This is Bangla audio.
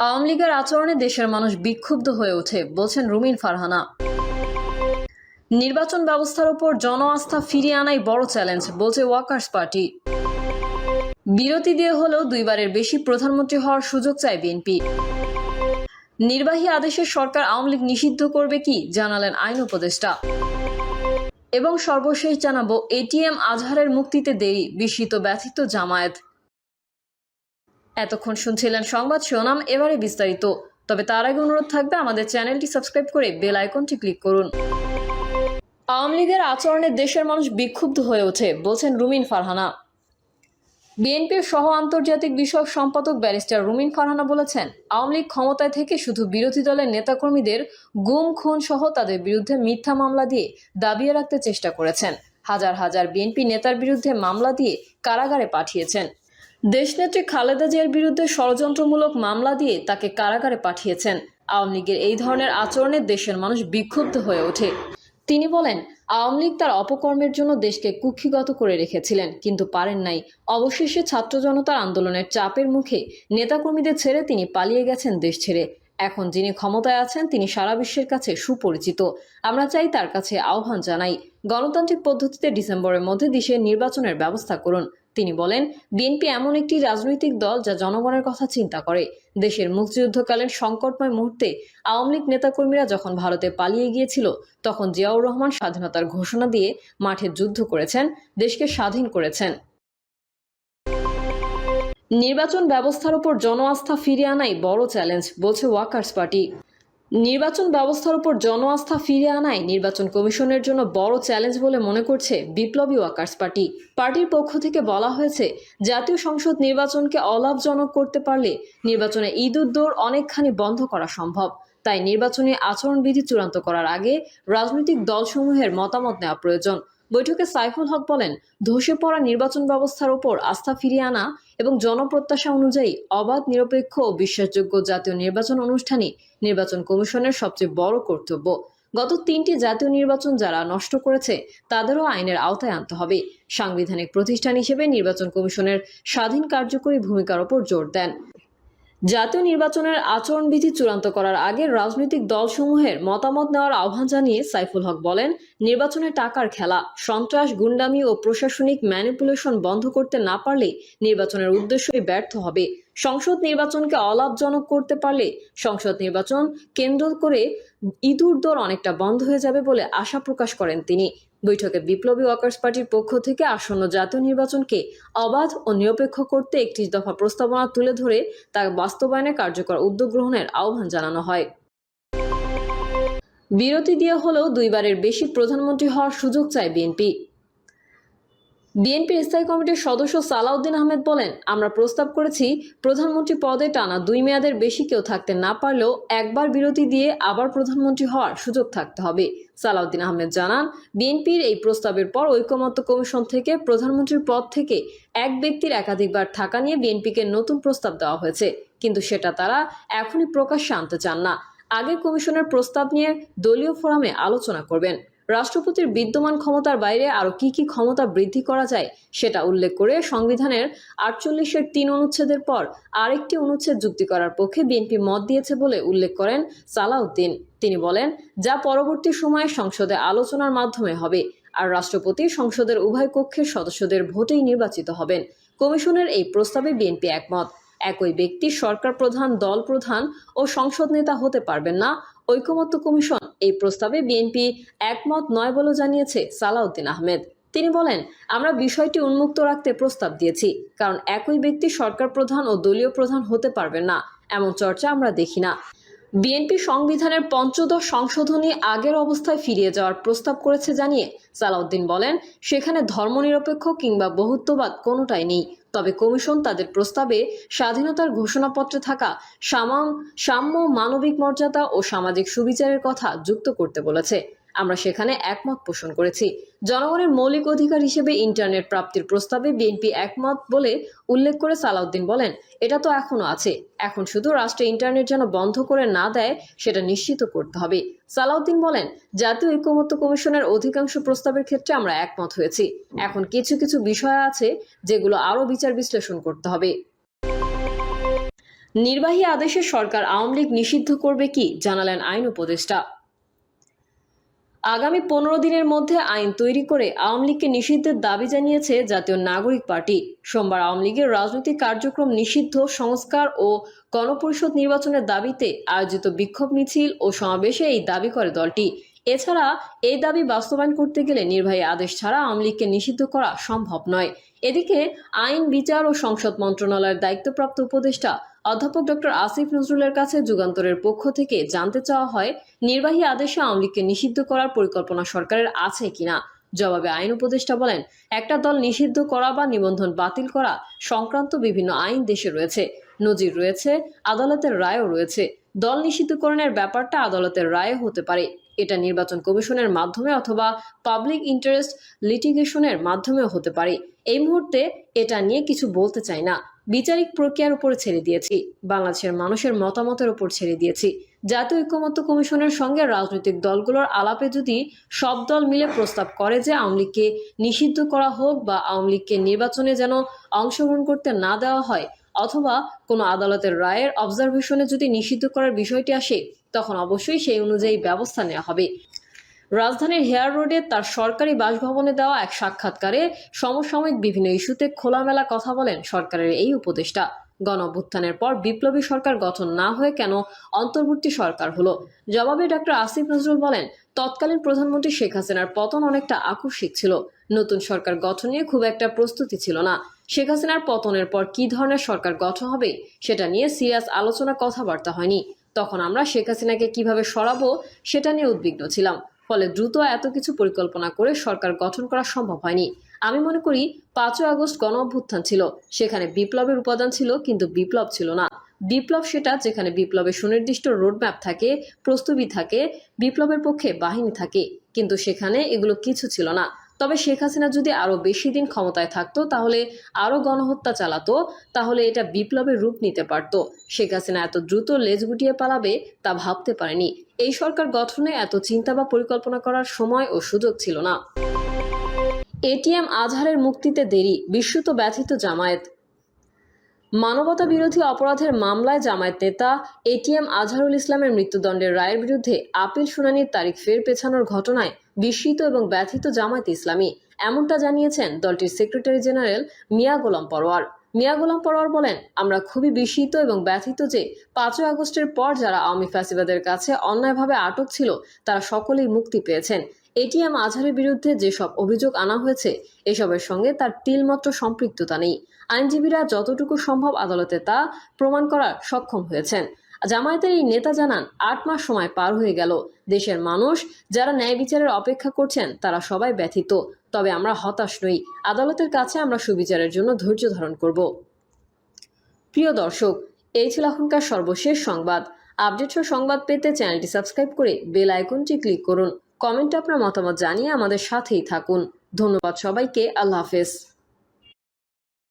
আওয়ামী লীগের আচরণে দেশের মানুষ বিক্ষুব্ধ হয়ে ওঠে বলছেন রুমিন ফারহানা। নির্বাচন ব্যবস্থার উপর জন আস্থা ফিরিয়ে আনাই বড় চ্যালেঞ্জ বলছে ওয়ার্কার্স পার্টি। বিরতি দিয়ে হলেও দুইবারের বেশি প্রধানমন্ত্রী হওয়ার সুযোগ চায় বিএনপি। নির্বাহী আদেশে সরকার আওয়ামী লীগ নিষিদ্ধ করবে কি জানালেন আইন উপদেষ্টা। এবং সর্বশেষ জানাবো এটিএম আজহারের মুক্তিতে দেরি, বিস্মিত ব্যথিত জামায়াত। এতক্ষণ শুনছিলেন সংবাদ শিরোনাম, এবারে বিস্তারিত। তবে তার আগে অনুরোধ থাকবে আমাদের চ্যানেলটি সাবস্ক্রাইব করে বেল আইকনটি ক্লিক করুন। আওয়ামী লীগের আচরণে দেশের মানুষ বিক্ষুব্ধ হয়ে ওঠে বলছেন রুমিন ফারহানা। বিএনপির সহ আন্তর্জাতিক বিষয়ক সম্পাদক ব্যারিস্টার রুমিন ফারহানা বলেছেন, আওয়ামী লীগ ক্ষমতায় থেকে শুধু বিরোধী দলের নেতাকর্মীদের গুম খুন সহ তাদের বিরুদ্ধে মিথ্যা মামলা দিয়ে দাবিয়ে রাখতে চেষ্টা করেছেন। হাজার হাজার বিএনপি নেতার বিরুদ্ধে মামলা দিয়ে কারাগারে পাঠিয়েছেন। দেশনেত্রী খালেদা জিয়ার বিরুদ্ধে ষড়যন্ত্রমূলক মামলা দিয়ে তাকে কারাগারে পাঠিয়েছেন। আওয়ামী লীগের এই ধরনের আচরণে দেশের মানুষ বিক্ষুব্ধ হয়ে ওঠে। তিনি বলেন, আওয়ামী লীগ তার অপকর্মের জন্য দেশকে কুক্ষিগত করে রেখেছিলেন, কিন্তু পারেন নাই। অবশেষে ছাত্র জনতার আন্দোলনের চাপের মুখে নেতাকর্মীদের ছেড়ে তিনি পালিয়ে গেছেন দেশ ছেড়ে। এখন যিনি ক্ষমতায় আছেন তিনি সারা বিশ্বের কাছে সুপরিচিত। আমরা চাই তার কাছে আহ্বান জানাই, গণতান্ত্রিক পদ্ধতিতে ডিসেম্বরের মধ্যে দেশের নির্বাচনের ব্যবস্থা করুন। তিনি বলেন, বিএনপি এমন একটি রাজনৈতিক দল যা জনগণের কথা চিন্তা করে। দেশের মুক্তিযুদ্ধকালীন সংকটময় মুহূর্তে আওয়ামী লীগ নেতাকর্মীরা যখন ভারতে পালিয়ে গিয়েছিল, তখন জিয়াউর রহমান স্বাধীনতার ঘোষণা দিয়ে মাঠে যুদ্ধ করেছেন, দেশকে স্বাধীন করেছেন। নির্বাচন ব্যবস্থার উপর জন আস্থা ফিরিয়ে আনাই বড় চ্যালেঞ্জ বলছে ওয়ার্কার্স পার্টি। নির্বাচন ব্যবস্থার উপর জন আস্থা ফিরিয়ে আনাই নির্বাচন কমিশনের জন্য বড় চ্যালেঞ্জ বলে মনে করছে বিপ্লবী ওয়ার্কার্স পার্টি। পার্টির পক্ষ থেকে বলা হয়েছে, জাতীয় সংসদ নির্বাচনকে অলাভজনক করতে পারলে নির্বাচনে ইঁদুর দৌড় অনেকখানি বন্ধ করা সম্ভব। তাই নির্বাচনী আচরণবিধি চূড়ান্ত করার আগে রাজনৈতিক দলসমূহের মতামত নেওয়া প্রয়োজন। বৈঠকে সাইফুল হক বলেন, ধসে পড়া নির্বাচন ব্যবস্থার উপর আস্থা ফিরিয়ে আনা এবং জনপ্রত্যাশা অনুযায়ী অবাধ, নিরপেক্ষ ও বিশ্বাসযোগ্য জাতীয় নির্বাচন অনুষ্ঠানই নির্বাচন কমিশনের সবচেয়ে বড় কর্তব্য। গত 3টি জাতীয় নির্বাচন যারা নষ্ট করেছে তাদেরও আইনের আওতায় আনতে হবে। সাংবিধানিক প্রতিষ্ঠান হিসেবে নির্বাচন কমিশনের স্বাধীন কার্যকরী ভূমিকার উপর জোর দেন। জাতীয় নির্বাচনের আচরণবিধি চূড়ান্ত করার আগে রাজনৈতিক দলসমূহের মতামত নেওয়ার আহ্বান জানিয়ে সাইফুল হক বলেন, নির্বাচনে টাকার খেলা, সন্ত্রাস, গুন্ডামি ও প্রশাসনিক ম্যানিপুলেশন বন্ধ করতে না পারলে নির্বাচনের উদ্দেশ্যই ব্যর্থ হবে। সংসদ নির্বাচনকে অলাভজনক করতে পারলে সংসদ নির্বাচন কেন্দ্র করে ইঁদুর দৌড় অনেকটা বন্ধ হয়ে যাবে বলে আশা প্রকাশ করেন তিনি। বৈঠকে বিপ্লবী ওয়ার্কার্স পার্টির পক্ষ থেকে আসন্ন জাতীয় নির্বাচনকে অবাধ ও নিরপেক্ষ করতে 31 দফা প্রস্তাবনা তুলে ধরে তা বাস্তবায়নে কার্যকর উদ্যোগ গ্রহণের আহ্বান জানানো হয়। বিরতি দিয়ে হলেও দুইবারের বেশি প্রধানমন্ত্রী হওয়ার সুযোগ চায় বিএনপি। বিএনপির স্থায়ী কমিটির সদস্য সালাউদ্দিন আহমেদ বলেন, আমরা প্রস্তাব করেছি প্রধানমন্ত্রী পদে টানা 2 মেয়াদের বেশি কেউ থাকতে না পারলেও একবার বিরতি দিয়ে আবার প্রধানমন্ত্রী হওয়ার সুযোগ থাকতে হবে। সালাউদ্দিন আহমেদ জানান, বিএনপির এই প্রস্তাবের পর ঐকমত্য কমিশন থেকে প্রধানমন্ত্রীর পদ থেকে এক ব্যক্তির একাধিকবার থাকা নিয়ে বিএনপিকে নতুন প্রস্তাব দেওয়া হয়েছে, কিন্তু সেটা তারা এখনই প্রকাশ্যে আনতে চান না। আগে কমিশনের প্রস্তাব নিয়ে দলীয় ফোরামে আলোচনা করবেন। রাষ্ট্রপতির বিদ্যমান ক্ষমতার বাইরে আরও কি কি ক্ষমতা বৃদ্ধি করা যায় সেটা উল্লেখ করে সংবিধানের 48-এর 3 অনুচ্ছেদের পর আরেকটি অনুচ্ছেদ যুক্তি করার পক্ষে বিএনপি মত দিয়েছে বলে উল্লেখ করেন সালাউদ্দিন। তিনি বলেন, যা পরবর্তী সময়ে সংসদে আলোচনার মাধ্যমে হবে, আর রাষ্ট্রপতি সংসদের উভয় কক্ষের সদস্যদের ভোটেই নির্বাচিত হবেন। কমিশনের এই প্রস্তাবে বিএনপি একমত। একই ব্যক্তি সরকার প্রধান, দল প্রধান ও সংসদ নেতা হতে পারবেন না। ঐকমত্য কমিশন এই প্রস্তাবে বিএনপি একমত নয় বলে জানিয়েছে সালাউদ্দিন আহমেদ। তিনি বলেন, আমরা বিষয়টি উন্মুক্ত রাখতে প্রস্তাব দিয়েছি, কারণ একই ব্যক্তি সরকার প্রধান ও দলীয় প্রধান হতে পারবেন না, এমন চর্চা আমরা দেখি না। বিএনপি সংবিধানের 5ম সংশোধনী আগের অবস্থায় ফিরিয়ে যাওয়ার প্রস্তাব করেছে জানিয়ে সালাউদ্দিন বলেন, সেখানে ধর্মনিরপেক্ষ কিংবা বহুত্ববাদ কোনোটাই নেই। তবে কমিশন তাদের প্রস্তাবে স্বাধীনতার ঘোষণাপত্রে থাকা সাম্য, মানবিক মর্যাদা ও সামাজিক সুবিচারের কথা যুক্ত করতে বলেছে। আমরা সেখানে একমত পোষণ করেছি। জনগণের মৌলিক অধিকার হিসেবে ইন্টারনেট প্রাপ্তির প্রস্তাবে বিএনপি একমত বলে উল্লেখ করে সালাউদ্দিন বলেন, এটা তো এখনো আছে, এখন শুধু রাষ্ট্রে ইন্টারনেট যেন বন্ধ করে না দেয় সেটা নিশ্চিত করতে হবে। সালাউদ্দিন বলেন, জাতীয় ঐকমত্য কমিশনের অধিকাংশ প্রস্তাবের ক্ষেত্রে আমরা একমত হয়েছি। এখন কিছু কিছু বিষয় আছে যেগুলো আরও বিচার বিশ্লেষণ করতে হবে। নির্বাহী আদেশে সরকার আওয়ামী লীগ নিষিদ্ধ করবে কি, জানালেন আইন উপদেষ্টা। আগামী 15 দিনের মধ্যে আইন তৈরি করে আওয়ামী লীগকে নিষিদ্ধের দাবি জানিয়েছে জাতীয় নাগরিক পার্টি। সোমবার আওয়ামী লীগের রাজনৈতিক কার্যক্রম নিষিদ্ধ, সংস্কার ও গণপরিষদ নির্বাচনের দাবিতে আয়োজিত বিক্ষোভ মিছিল ও সমাবেশে এই দাবি করে দলটি। এছাড়া এই দাবি বাস্তবায়ন করতে গেলে নির্বাহী আদেশ ছাড়া আওয়ামী লীগকে নিষিদ্ধ করা সম্ভব নয়। এদিকে আইন, বিচার ও সংসদ মন্ত্রণালয়ের দায়িত্বপ্রাপ্ত উপদেষ্টা অধ্যাপক ডক্টর আসিফ নজরুলের কাছে যুগান্তরের পক্ষ থেকে জানতে চাওয়া হয়, নির্বাহী আদেশে আওয়ামী লীগকে নিষিদ্ধ করার পরিকল্পনা সরকারের আছে কিনা। জবাবে আইন উপদেষ্টা বলেন, একটা দল নিষিদ্ধ করা বা নিবন্ধন বাতিল করা সংক্রান্ত বিভিন্ন আইন দেশে রয়েছে, নজির রয়েছে, আদালতের রায়ও রয়েছে। দল নিষিদ্ধকরণের ব্যাপারটা আদালতের রায় হতে পারে, এটা নির্বাচন কমিশনের মাধ্যমে অথবা পাবলিক ইন্টারেস্ট লিটিগেশনের মাধ্যমেও হতে পারে। এই মুহূর্তে এটা নিয়ে কিছু বলতে চাই না। বিচারিক প্রক্রিয়ার উপরে ছেড়ে দিয়েছি, বাংলাদেশের মানুষের মতামতের উপর ছেড়ে দিয়েছি। জাতীয় ঐকমত্য কমিশনের সঙ্গে রাজনৈতিক দলগুলোর আলাপে যদি সব দল মিলে প্রস্তাব করে যে আওয়ামী লীগকে নিষিদ্ধ করা হোক বা আওয়ামী লীগকে নির্বাচনে যেন অংশগ্রহণ করতে না দেওয়া হয়, অথবা কোনো আদালতের রায়ের অবজারভেশনে যদি নিষিদ্ধ করার বিষয়টি আসে, তখন অবশ্যই সেই অনুযায়ী ব্যবস্থা নেওয়া হবে। রাজধানীর হেয়ার রোডে তার সরকারি বাসভবনে দেওয়া এক সাক্ষাৎকারে সমসাময়িক বিভিন্ন ইস্যুতে খোলামেলা কথা বলেন সরকারের এই উপদেষ্টা। গণঅভ্যুত্থানের পর বিপ্লবী সরকার গঠন না হয়ে কেন অন্তর্বর্তী সরকার হলো? জবাবে ডক্টর আসিফ নজরুল বলেন, তৎকালীন প্রধানমন্ত্রী শেখ হাসিনার পতন অনেকটা আকস্মিক ছিল। নতুন সরকার গঠন নিয়ে খুব একটা প্রস্তুতি ছিল না। শেখ হাসিনার পতনের পর কি ধরনের সরকার গঠন হবে সেটা নিয়ে সিরিয়াস আলোচনা, কথাবার্তা হয়নি। তখন আমরা শেখ হাসিনাকে কিভাবে সরাবো সেটা নিয়ে উদ্বিগ্ন ছিলাম। ফলে দ্রুত এত কিছু পরিকল্পনা করে সরকার গঠন করা সম্ভব হয়নি। আমি মনে করি 5ই আগস্ট গণ অভ্যুত্থান ছিল, সেখানে বিপ্লবের উপাদান ছিল, কিন্তু বিপ্লব ছিল না। বিপ্লব সেটা যেখানে বিপ্লবের সুনির্দিষ্ট রোডম্যাপ থাকে, প্রস্তুতি থাকে, বিপ্লবের পক্ষে বাহিনী থাকে, কিন্তু সেখানে এগুলো কিছু ছিল না। তবে শেখ হাসিনা যদি আরো বেশি দিন ক্ষমতায় থাকতো, তাহলে আরো গণহত্যা চালাতো, তাহলে এটা বিপ্লবের রূপ নিতে পারত। শেখ হাসিনা এত দ্রুত লেজ গুটিয়ে পালাবে তা ভাবতে পারেনি। এই সরকার গঠনে এত চিন্তা বা পরিকল্পনা করার সময় ও সুযোগ ছিল না। এটিএম আজহারের মুক্তিতে দেরি, বিস্মিত ব্যথিত জামায়াত। মানবতা বিরোধী অপরাধের মামলায় জামায়াত নেতা এটিএম আজহারুল ইসলামের মৃত্যুদণ্ডের রায়ের বিরুদ্ধে আপিল শুনানির তারিখ ফের পেছানোর ঘটনায় বিস্মিত এবং ব্যথিত জামায়াত ইসলামী। এমনটা জানিয়েছেন দলটির সেক্রেটারি জেনারেল মিয়া গোলাম পরোয়ার। মিয়া গোলাম পরোয়ার বলেন, আমরা খুবই বিস্মিত এবং ব্যথিত যে 5ই আগস্টের পর যারা আওয়ামী ফ্যাসিবাদের কাছে অন্যায়ভাবে আটক ছিল তারা সকলেই মুক্তি পেয়েছেন। এটিএম আজহারের বিরুদ্ধে যেসব অভিযোগ আনা হয়েছে এসবের সঙ্গে তার তিলমাত্র সম্পৃক্ততা নেই। আইনজীবীরা যতটুকু সম্ভব আদালতে তা প্রমাণ করার সক্ষম হয়েছেন। জামায়াতের এই নেতা জানান, 8 মাস সময় পার হয়ে গেল। দেশের মানুষ যারা ন্যায় বিচারের অপেক্ষা করছেন তারা সবাই ব্যথিত। তবে আমরা হতাশ নই। আদালতের কাছে আমরা সুবিচারের জন্য ধৈর্য ধারণ করব। প্রিয় দর্শক, এই ছিল এখনকার সর্বশেষ সংবাদ। আপডেট সংবাদ পেতে চ্যানেলটি সাবস্ক্রাইব করে বেল আইকনটি ক্লিক করুন। কমেন্টে আপনার মতামত জানিয়ে আমাদের সাথেই থাকুন। ধন্যবাদ সবাইকে। আল্লাহ হাফেজ।